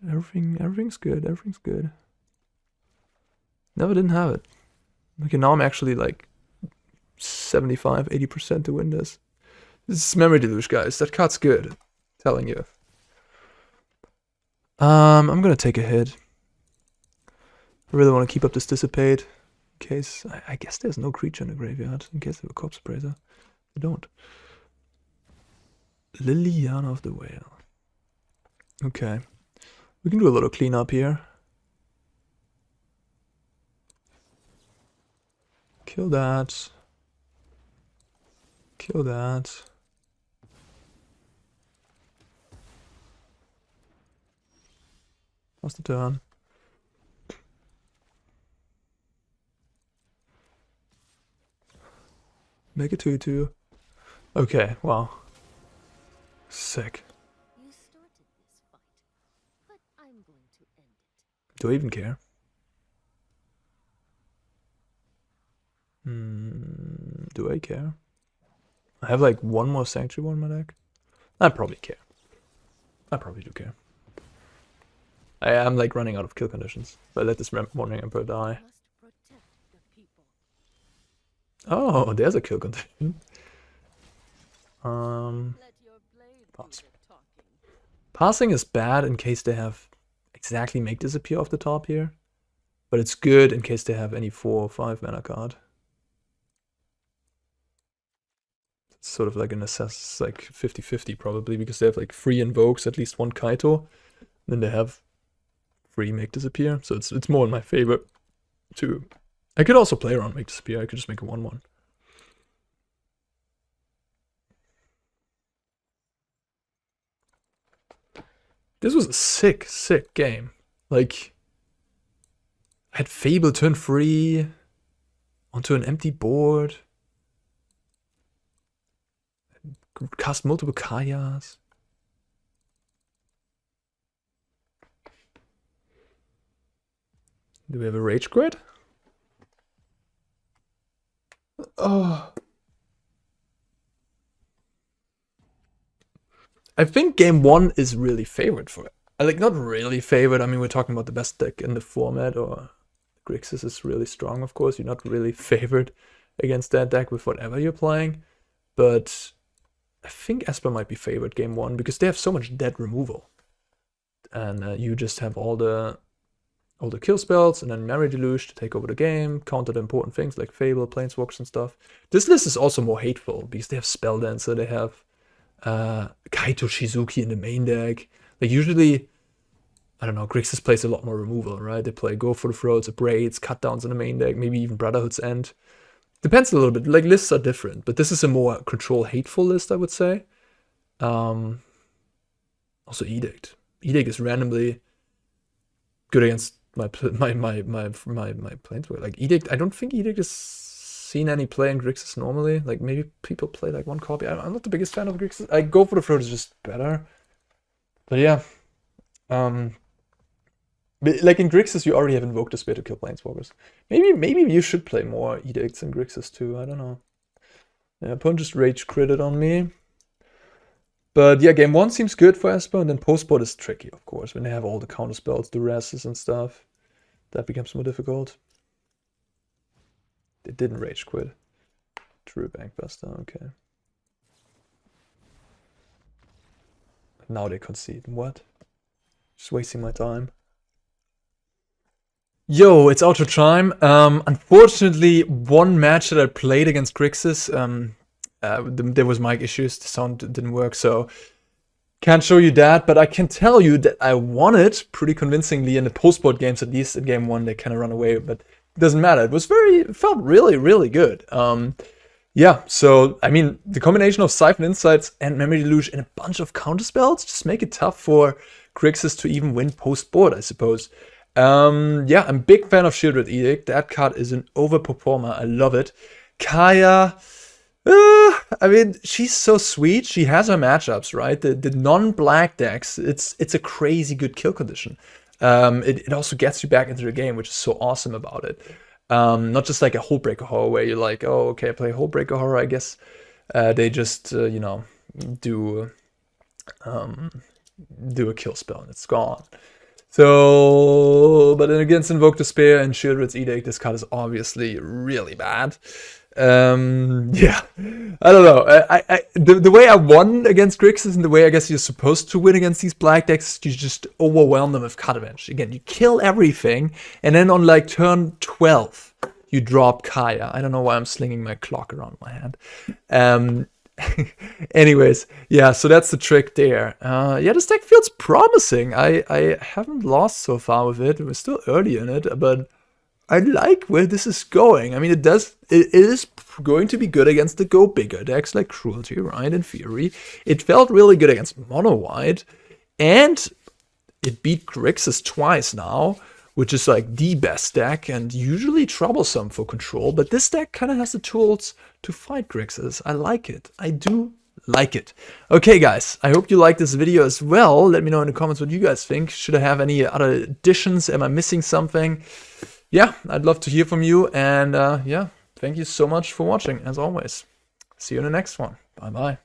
Everything's good. Everything's good. Never didn't have it. Okay, now I'm actually like 75-80% to win this. This is Memory Deluge, guys. That card's good. I'm telling you. I'm gonna take a hit. I really want to keep up this Dissipate. In case... I guess there's no creature in the graveyard. In case they have a Corpse Praiser. They don't. Liliana of the Whale. Okay. We can do a little cleanup here. Kill that. Kill that. What's the turn? Make it 2/2. Okay, wow. Sick. You started this fight, but I'm going to end it. Do I even care? Do I care? I have like one more Sanctuary Warden in my deck. I probably care. I probably do care. I am like running out of kill conditions. But let this Wandering Emperor die. Must protect the people. Oh, there's a kill condition. Let your blade do Pass. the talking. Passing is bad in case they have exactly make disappear off the top here. But it's good in case they have any 4 or 5 mana card. It's sort of like an assess, like 50-50 probably, because they have like 3 invokes, at least 1 Kaito. Then they have 3 make disappear, so it's more in my favor too. I could also play around make disappear. I could just make a 1/1. This was a sick game. Like, I had Fable turn 3 onto an empty board. Cast multiple Kayas. Do we have a rage quit? Oh. I think game 1 is really favored for it. Like, not really favored. I mean, we're talking about the best deck in the format, or Grixis is really strong, of course. You're not really favored against that deck with whatever you're playing. But I think Esper might be favored game 1 because they have so much dead removal. And you just have all the kill spells and then Memory Deluge to take over the game, counter the important things like Fable, Planeswalkers and stuff. This list is also more hateful because they have Spell Dancer, they have Kaito Shizuki in the main deck. Like usually, I don't know, Grixis plays a lot more removal, right? They play Go for the Throats, Braids, Cut Downs in the main deck, maybe even Brotherhood's End. Depends a little bit, like lists are different, but this is a more control hateful list, I would say. Also Edict. Edict is randomly good against my Planeswalker. Like Edict, I don't think Edict is seen any play in Grixis normally. Like maybe people play like one copy. I'm not the biggest fan of Grixis. I Go for the Throat is just better. But yeah. Like in Grixis you already have Invoked Despair to kill Planeswalkers. Maybe you should play more Edicts in Grixis too, I don't know. Yeah, opponent just rage critted on me. But yeah, game 1 seems good for Esper, and then post-board is tricky, of course, when they have all the counter spells, Duresses and stuff. That becomes more difficult. They didn't rage quit. True Bankbuster, okay. Now they concede. What? Just wasting my time. Yo, it's outro time. Unfortunately, one match that I played against Grixis, there was mic issues, the sound didn't work, so can't show you that, but I can tell you that I won it pretty convincingly in the post-board games, at least in game 1 they kind of run away, but it doesn't matter. It felt really, really good. Yeah, so, I mean, the combination of Siphon Insights and Memory Deluge and a bunch of counterspells just make it tough for Grixis to even win post-board, I suppose. Yeah, I'm a big fan of Sheoldred Edict. That card is an overperformer. I love it. Kaya, I mean, she's so sweet. She has her matchups, right? The non-black decks, it's a crazy good kill condition. It also gets you back into the game, which is so awesome about it. Not just like a Hullbreaker Horror where you're like, oh, okay, I play Hullbreaker Horror, I guess. They just, you know, do a kill spell and it's gone. So, but then against Invoke Despair and Sheoldred's Edict, this card is obviously really bad. Yeah, I don't know. The way I won against Grixis and the way I guess you're supposed to win against these black decks, you just overwhelm them with Cut Advantage. Again, you kill everything, and then on like turn 12, you drop Kaya. I don't know why I'm slinging my clock around my hand. Anyways, yeah, so that's the trick there. Yeah, this deck feels promising. I haven't lost so far with it. We're still early in it, but I like where this is going. I mean, it is going to be good against the go bigger decks like Cruelty, right? In theory, it felt really good against Mono White, and it beat Grixis twice now, which is like the best deck and usually troublesome for control. But this deck kind of has the tools to fight Grixis. I like it. I do like it. Okay, guys, I hope you liked this video as well. Let me know in the comments what you guys think. Should I have any other additions? Am I missing something? Yeah, I'd love to hear from you. And yeah, thank you so much for watching, as always. See you in the next one. Bye-bye.